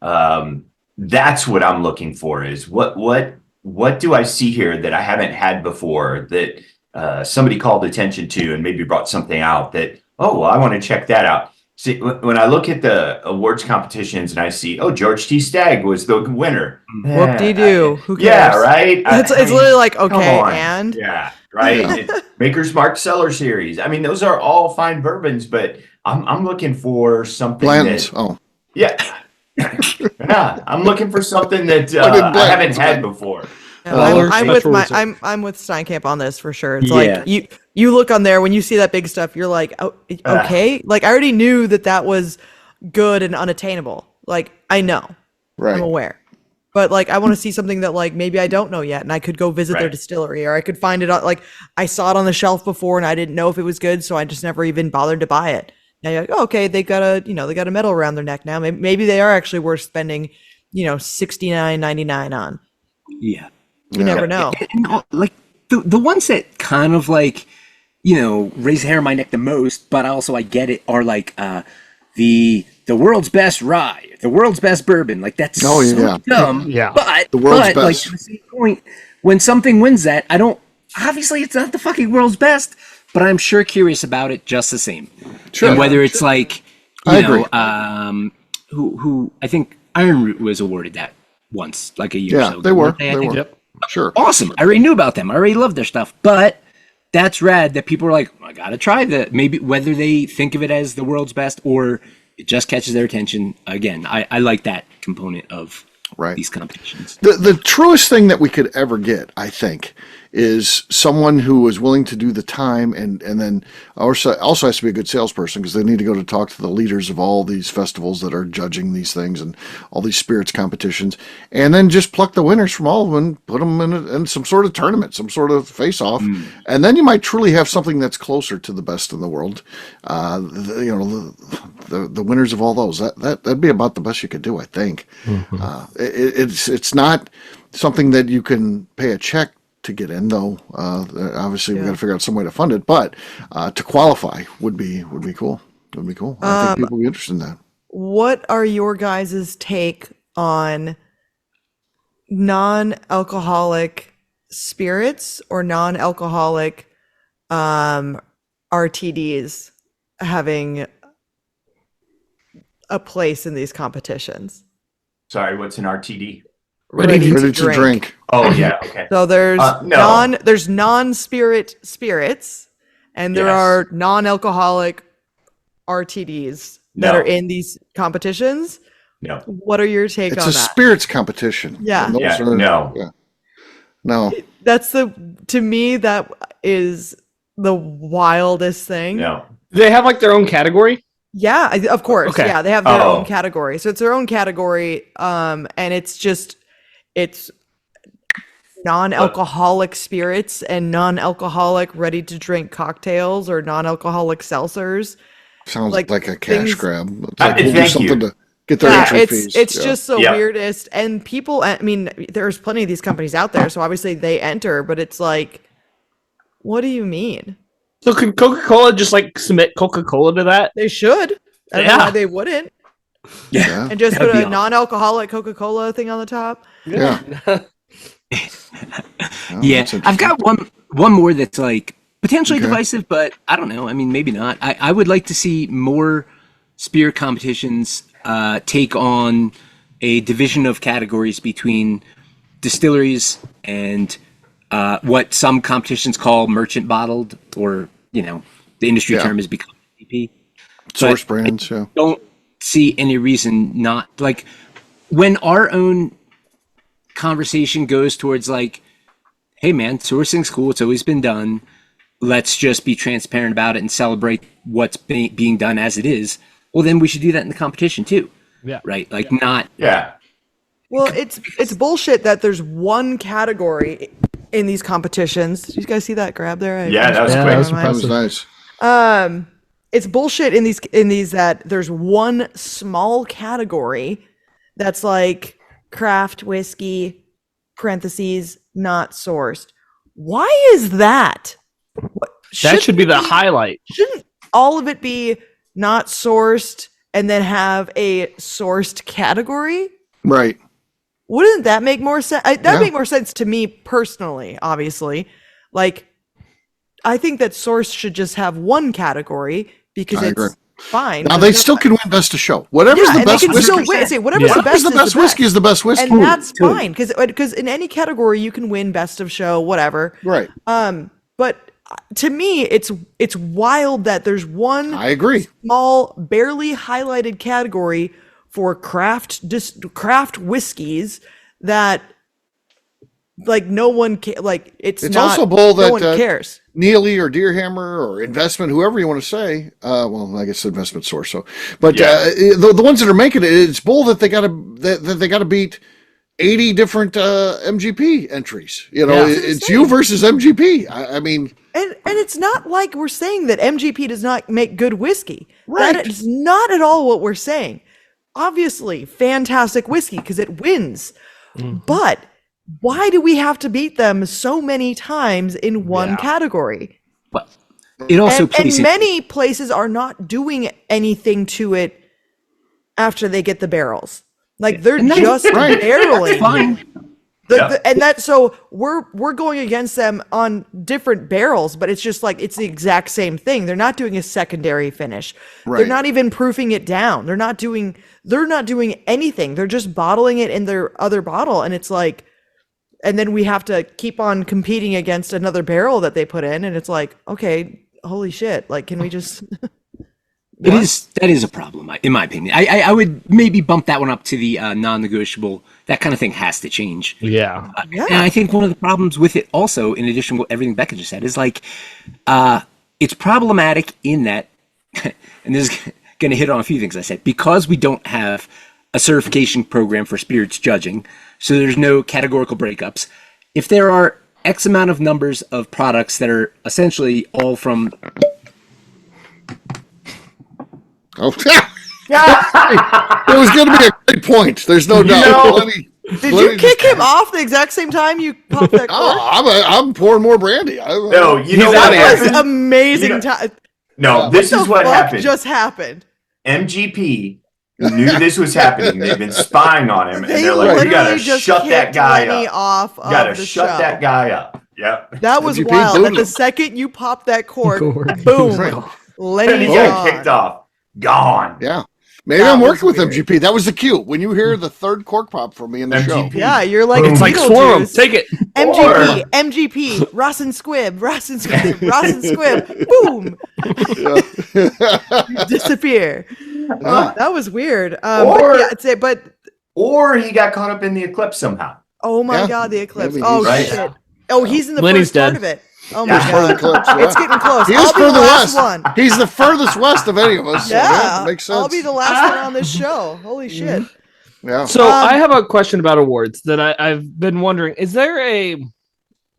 D: that's what I'm looking for is what do I see here that I haven't had before that somebody called attention to and maybe brought something out that, I want to check that out. See, when I look at the awards competitions and I see, George T. Stagg was the winner.
C: Whoop-de-doo. Who cares?
D: Yeah, right?
C: It's literally like, okay, and?
D: Yeah, right? Maker's Mark Cellar Series. I mean, those are all fine bourbons, but I'm looking for something
A: Blends.
D: Yeah. Yeah, I'm looking for something that I haven't had before.
C: I'm with Steinkamp on this for sure. It's like you look on there when you see that big stuff, you're like, okay. Like I already knew that was good and unattainable. Like I know,
A: right.
C: I'm aware, but like I want to see something that like maybe I don't know yet, and I could go visit their distillery, or I could find it like I saw it on the shelf before and I didn't know if it was good, so I just never even bothered to buy it. Now you're like, okay, they got a medal around their neck now. Maybe they are actually worth spending, $69.99 on.
E: Yeah.
C: You never know.
E: And, like the ones that kind of like, raise hair on my neck the most, but also I get it, are like the world's best rye, the world's best bourbon. Like that's so dumb.
F: Yeah.
E: But
A: the world's best.
E: Like to the same point, when something wins that, obviously it's not the fucking world's best, but I'm sure curious about it just the same.
A: Sure.
E: And whether it's like,
A: I agree.
E: who I think Iron Root was awarded that once, like a year or so ago.
A: They were.
F: Yep.
A: Sure.
E: Awesome. I already knew about them. I already loved their stuff. But that's rad that people are like, I gotta try that. Maybe whether they think of it as the world's best or it just catches their attention. Again, I like that component of these competitions.
A: The truest thing that we could ever get, I think, is someone who is willing to do the time and then also has to be a good salesperson, because they need to go to talk to the leaders of all these festivals that are judging these things and all these spirits competitions, and then just pluck the winners from all of them and put them in some sort of tournament, some sort of face-off, and then you might truly have something that's closer to the best in the world. The winners of all those, that'd be about the best you could do, I think. It's not something that you can pay a check to get in, though. Obviously, we got to figure out some way to fund it. But to qualify would be cool. Would be cool. I think people would be interested in that.
C: What are your guys' take on non-alcoholic spirits or non-alcoholic RTDs having a place in these competitions?
D: Sorry, what's an RTD?
A: Ready to drink.
D: Oh yeah, okay.
C: So there's there's non-spirit spirits, and there are non-alcoholic RTDs that are in these competitions.
D: No.
C: What are your take on that?
A: It's a spirits competition.
C: Yeah.
A: No.
C: That's to me, that is the wildest thing.
D: No.
F: Do they have like their own category?
C: Yeah, of course.
F: Okay.
C: Yeah, they have their own category. So it's their own category, and it's non-alcoholic spirits and non-alcoholic ready-to-drink cocktails or non-alcoholic seltzers.
A: Sounds like a cash grab. It's
D: like
A: we'll do something to get their entry fees.
C: It's just the weirdest. And people, I mean, there's plenty of these companies out there, so obviously they enter, but it's like, what do you mean?
F: So can Coca-Cola just like submit Coca-Cola to that?
C: They should. I don't know why they wouldn't.
E: Yeah.
C: And just put a non-alcoholic Coca-Cola thing on the top.
A: Yeah.
E: Yeah,
A: that's
E: I've got one more that's like potentially
A: Okay.
E: divisive, but I don't know. I mean, maybe not. I would like to see more spirit competitions take on a division of categories between distilleries and what some competitions call merchant bottled, or the industry
A: Yeah.
E: term has become MVP.
A: Source
E: But
A: brands, yeah.
E: don't see any reason not, like, when our own conversation goes towards like, hey man, sourcing's cool, it's always been done, let's just be transparent about it and celebrate what's being done as it is, well then we should do that in the competition too.
F: Yeah.
E: Right, like, not
D: Yeah.
C: Well, it's bullshit that there's one category in these competitions. Did you guys see that grab there?
D: Yeah, that was
F: Yeah,
D: quick.
F: that was
A: That was
F: impressive.
A: nice.
C: It's bullshit in these that there's one small category that's like craft whiskey parentheses not sourced. Why is that?
F: That should be the
C: Shouldn't
F: highlight.
C: Shouldn't all of it be not sourced and then have a sourced category?
A: Right.
C: Wouldn't that make more sense? That'd
A: Yeah.
C: make more sense to me personally, obviously. Like, I think that source should just have one category because
A: I
C: it's
A: agree.
C: fine.
A: Now
C: There's
A: they
C: no-
A: still can win best of show. Whatever's
C: yeah,
A: the
C: and they
A: best
C: can
A: whiskey.
C: still win. Say whatever's
F: Yeah.
C: the
A: Whatever's
C: best,
A: the best whiskey is the best whiskey.
C: and that's
E: Totally.
C: fine because in any category you can win best of show, whatever.
A: Right.
C: But to me, it's wild that there's one
A: I agree.
C: small, barely highlighted category for craft whiskeys that like no one like it's not,
A: also bull that
C: no one cares.
A: Neely or Deerhammer or investment, whoever you want to say. Well, I guess investment source. So, but
D: Yeah.
A: the ones that are making it, it's bull that they got to that they got to beat 80 different MGP entries. You know,
F: Yeah.
A: it's you versus MGP. I mean,
C: And it's not like we're saying that MGP does not make good whiskey.
A: Right.
C: That is not at all what we're saying. Obviously, fantastic whiskey because it wins. But why do we have to beat them so many times in one
F: Yeah.
C: category?
E: but it also
C: And
E: plays in-
C: many places are not doing anything to it after they get the barrels. Like they're
E: And that's
C: just
A: right.
C: barreling.
E: fine.
C: And that so we're going against them on different barrels, but it's just like it's the exact same thing. They're not doing a secondary finish. They're
A: Right.
C: not even proofing it down. They're not doing anything. They're just bottling it in their other bottle, and it's like, and then we have to keep on competing against another barrel that they put in, and it's like, okay, holy shit! Like, can we just?
E: That is a problem, in my opinion. I would maybe bump that one up to the non-negotiable. That kind of thing has to change.
F: Yeah.
C: Yeah.
E: And I think one of the problems with it also, in addition to everything Beka just said, is like, it's problematic in that, and this is going to hit on a few things I said, because we don't have a certification program for spirits judging, so there's no categorical breakups. If there are X amount of numbers of products that are essentially all from
A: oh, it was going to be a great point. There's no doubt.
C: Did you kick him off the exact same time you popped that cork?
A: Oh, I'm pouring more brandy.
D: No, you know
C: That
D: what?
C: was amazing.
D: You know-
C: Time.
D: No, this is what
C: fuck
D: happened.
C: just happened.
D: MGP knew this was happening. They've been spying on him, and
C: They
D: they're like, "We gotta
C: literally just
D: shut that
C: kicked
D: guy
C: Lenny
D: up.
C: off of
D: Gotta
C: the
D: shut
C: show.
D: that guy up." Yep.
C: That was
A: MGP
C: wild.
A: booed
C: And the
A: him.
C: second you popped that cork,
F: Cork.
C: boom,
A: Right.
D: And
C: Lenny
D: he got kicked off. Gone.
A: Yeah. Maybe
C: That
A: I'm
C: was
A: working with
C: weird.
A: MGP. That was the cue. When you hear the third cork pop from me in the show.
D: MGP.
C: Yeah, you're like
F: It's like Swarm.
C: Beetlejuice.
F: Take it.
C: MGP, MGP, Ross and Squibb, Ross and Squibb, Ross and Squibb, boom, you disappear. That was weird.
D: Or-
C: But
D: Or he got caught up in the eclipse somehow.
C: oh my
A: Yeah.
C: god, the eclipse.
A: Maybe
C: Oh
A: he's-
D: Right.
C: shit. Oh, he's in the
F: Lenny's
C: first part
F: dead.
C: of it. Oh my
D: Yeah.
A: For the
C: god.
A: clips, yeah.
C: It's getting close.
A: He is
C: I'll be the
A: further
C: last
A: west.
C: one.
A: He's the furthest west of any of us. So
C: Yeah,
A: that makes sense.
C: I'll be the last one on this show. Holy shit.
A: Yeah.
F: So I have a question about awards that I've been wondering. Is there a,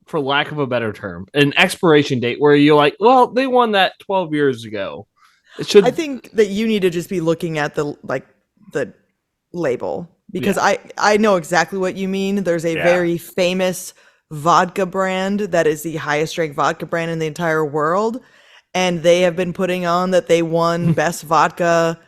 F: for lack of a better term, an expiration date where you're like, well, they won that 12 years ago? It should.
C: I think that you need to just be looking at the label because I know exactly what you mean. There's a
D: Yeah.
C: very famous vodka brand that is the highest ranked vodka brand in the entire world, and they have been putting on that they won best vodka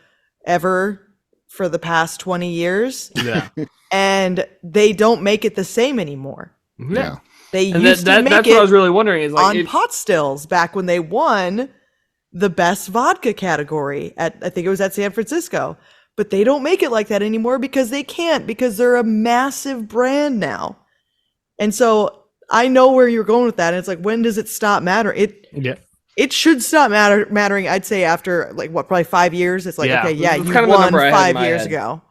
C: ever for the past 20 years,
F: Yeah.
C: and they don't make it the same anymore.
A: Yeah.
C: They
F: And
C: used to make
F: that's
C: it
F: what I was really wondering is like
C: on pot stills back when they won the best vodka category at, I think it was at San Francisco. But they don't make it like that anymore because they can't, because they're a massive brand now. And so I know where you're going with that. And it's like, when does it stop mattering? It should stop mattering, I'd say, after like what, probably 5 years. It's like, okay, yeah, you
F: kind of the
C: won
F: number I had in
C: 5
F: my
C: years
F: head.
C: ago.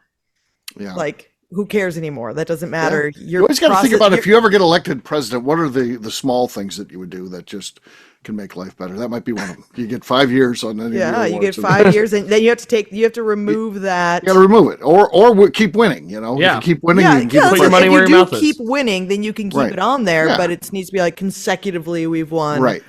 A: Yeah.
C: Like, who cares anymore? That doesn't matter.
A: You always got to think about if you ever get elected president, what are the small things that you would do that just can make life better? That might be one of them. You get 5 years on any of your
C: you get
A: awards,
C: 5 years, and then you have to remove that.
A: You got to remove it, or keep winning. You know,
F: Yeah.
A: if you keep winning,
C: Yeah,
A: you can keep
F: Put
A: it.
F: your money
C: if
F: where
C: you
F: your
C: do
F: mouth
C: keep
F: is.
C: winning, then you can keep
A: Right.
C: it on there,
A: Yeah.
C: but it needs to be like consecutively we've won,
A: Right.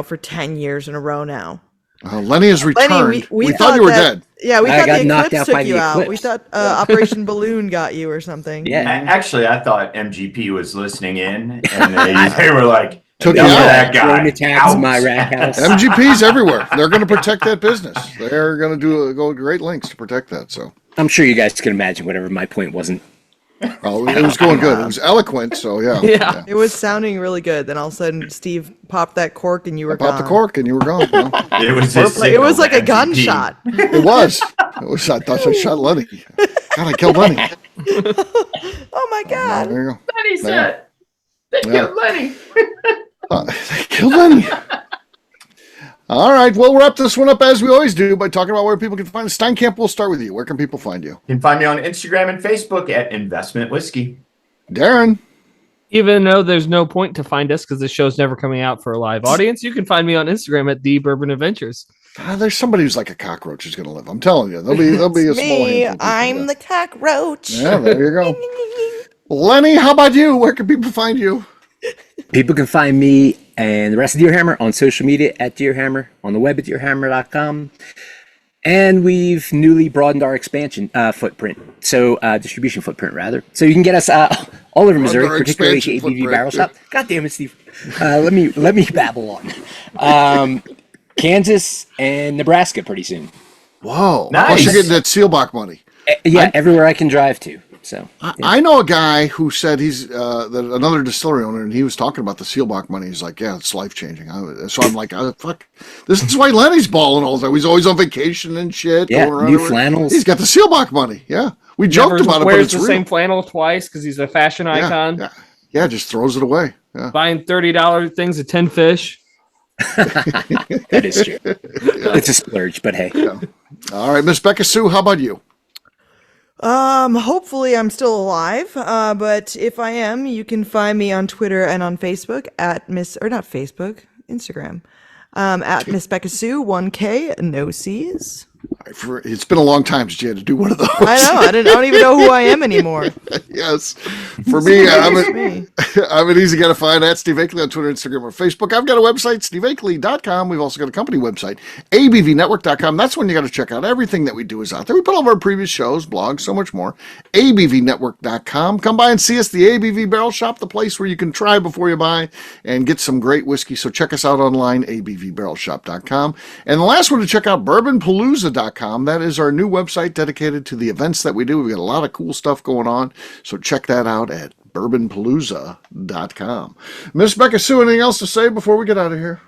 C: For 10 years in a row now.
A: Lenny has returned.
C: Lenny,
A: we thought you were dead.
C: Yeah, we
E: I
C: thought
E: got
C: the
E: knocked
C: eclipse
E: out by
C: took you
E: the
C: out. We
E: eclipse.
C: thought Operation Balloon got you or something.
E: Yeah.
D: Actually, I thought MGP was listening in, and they were like,
A: Took
D: "Dump
A: you out.
D: that guy
E: Drone attacks
D: out."
E: my rack house.
A: MGP's everywhere. They're going to protect that business. They're going to go to great lengths to protect that. So,
E: I'm sure you guys can imagine whatever my point wasn't.
A: oh, it was going good. It was eloquent. So yeah.
F: Yeah.
C: It was sounding really good. Then all of a sudden, Steve popped that cork and you were
A: Popped
C: gone.
A: the cork and you were gone. You know?
D: It was just
C: It was like a gunshot.
A: It was. I thought I shot Lenny. God, I killed Lenny.
C: Oh my God.
A: There you go.
D: Lenny said, "They
A: Yeah.
D: killed Lenny."
A: They killed Lenny. All right. We'll wrap this one up as we always do by talking about where people can find us. Steinkamp, we'll start with you. Where can people find you?
D: You can find me on Instagram and Facebook at Investment Whiskey.
A: Darren.
F: Even though there's no point to find us because the show's never coming out for a live audience, you can find me on Instagram at the Bourbon Adventures.
A: There's somebody who's like a cockroach who's going to live. I'm telling you. There'll be a small
C: Me,
A: handful of people
C: I'm
A: there.
C: the cockroach.
A: Yeah, there you go. Lenny, how about you? Where can people find you?
E: People can find me and the rest of Deer Hammer on social media at Deer Hammer, on the web at deerhammer.com. And we've newly broadened our expansion footprint, so distribution footprint rather. So you can get us all over Missouri,
A: Our
E: particularly at
A: expansion
E: the ABV
A: footprint.
E: Barrel Shop. God damn it, Steve! Let me babble on. Kansas and Nebraska pretty soon.
A: Whoa.
D: Nice.
A: Plus you're getting that Sealbach money.
E: Yeah, everywhere I can drive to. So
A: I know a guy who said he's another distillery owner, and he was talking about the Sealbach money. He's like, yeah, it's life-changing. So I'm like, fuck. This is why Lenny's balling all the time. He's always on vacation and shit.
E: Yeah,
A: going around
E: new
A: everywhere.
E: flannels.
A: He's got the Sealbach money. Yeah. We joked about it, but
F: Wears
A: it's
F: the
A: real.
F: same flannel twice because he's a fashion
A: Yeah,
F: icon.
A: yeah, just throws it away. Yeah.
F: Buying $30 things at 10 fish.
E: that is true. It's a splurge, but hey.
A: All right, Miss Beka Sue, how about you?
C: Hopefully I'm still alive. But if I am, you can find me on Twitter and on Facebook at Instagram. At Miss Beka Sue, 1K, no C's.
A: It's been a long time since you had to do one of those.
C: I know. I don't even know who I am anymore.
A: Yes. For me,
C: me.
A: I'm an easy guy to find at Steve Akeley on Twitter, Instagram, or Facebook. I've got a website, steveakeley.com. We've also got a company website, abvnetwork.com. That's when you got to check out everything that we do is out there. We put all of our previous shows, blogs, so much more. abvnetwork.com. Come by and see us, the ABV Barrel Shop, the place where you can try before you buy and get some great whiskey. So check us out online, abvbarrelshop.com. And the last one to check out, bourbonpalooza.com. That is our new website dedicated to the events that we do. We've got a lot of cool stuff going on. So check that out at bourbonpalooza.com. Miss Beka Sue, anything else to say before we get out of here?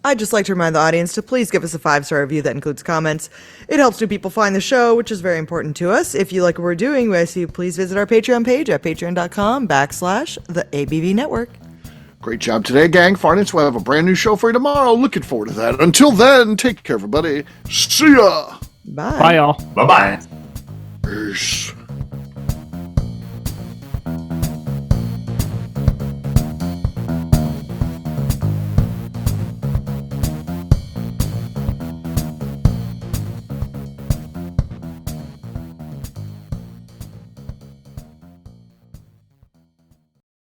C: I'd just like to remind the audience to please give us a 5-star review that includes comments. It helps new people find the show, which is very important to us. If you like what we're doing, we ask you please visit our Patreon page at patreon.com/the ABV Network.
A: Great job today, gang. Farnance, we'll have a brand new show for you tomorrow. Looking forward to that. Until then, take care, everybody. See ya.
C: Bye.
F: Bye, y'all.
D: Bye-bye.
A: Peace.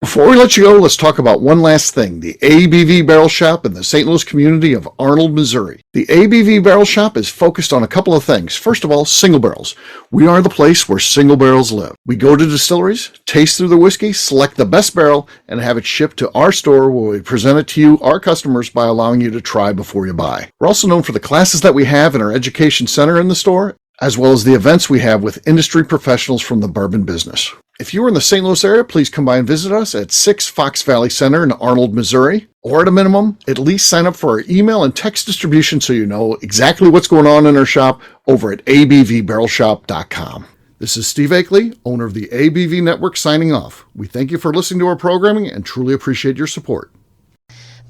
A: Before we let you go, let's talk about one last thing, the ABV Barrel Shop in the St. Louis community of Arnold, Missouri. The ABV Barrel Shop is focused on a couple of things. First of all, single barrels. We are the place where single barrels live. We go to distilleries, taste through the whiskey, select the best barrel, and have it shipped to our store where we present it to you, our customers, by allowing you to try before you buy. We're also known for the classes that we have in our education center in the store, as well as the events we have with industry professionals from the bourbon business. If you are in the St. Louis area, please come by and visit us at 6 Fox Valley Center in Arnold, Missouri, or at a minimum, at least sign up for our email and text distribution so you know exactly what's going on in our shop over at abvbarrelshop.com. This is Steve Akeley, owner of the ABV Network, signing off. We thank you for listening to our programming and truly appreciate your support.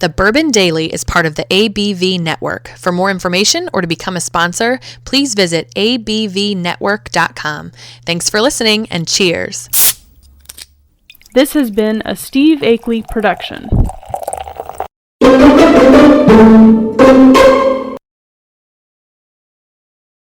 G: The Bourbon Daily is part of the ABV Network. For more information or to become a sponsor, please visit abvnetwork.com. Thanks for listening and cheers.
I: This has been a Steve Akeley production.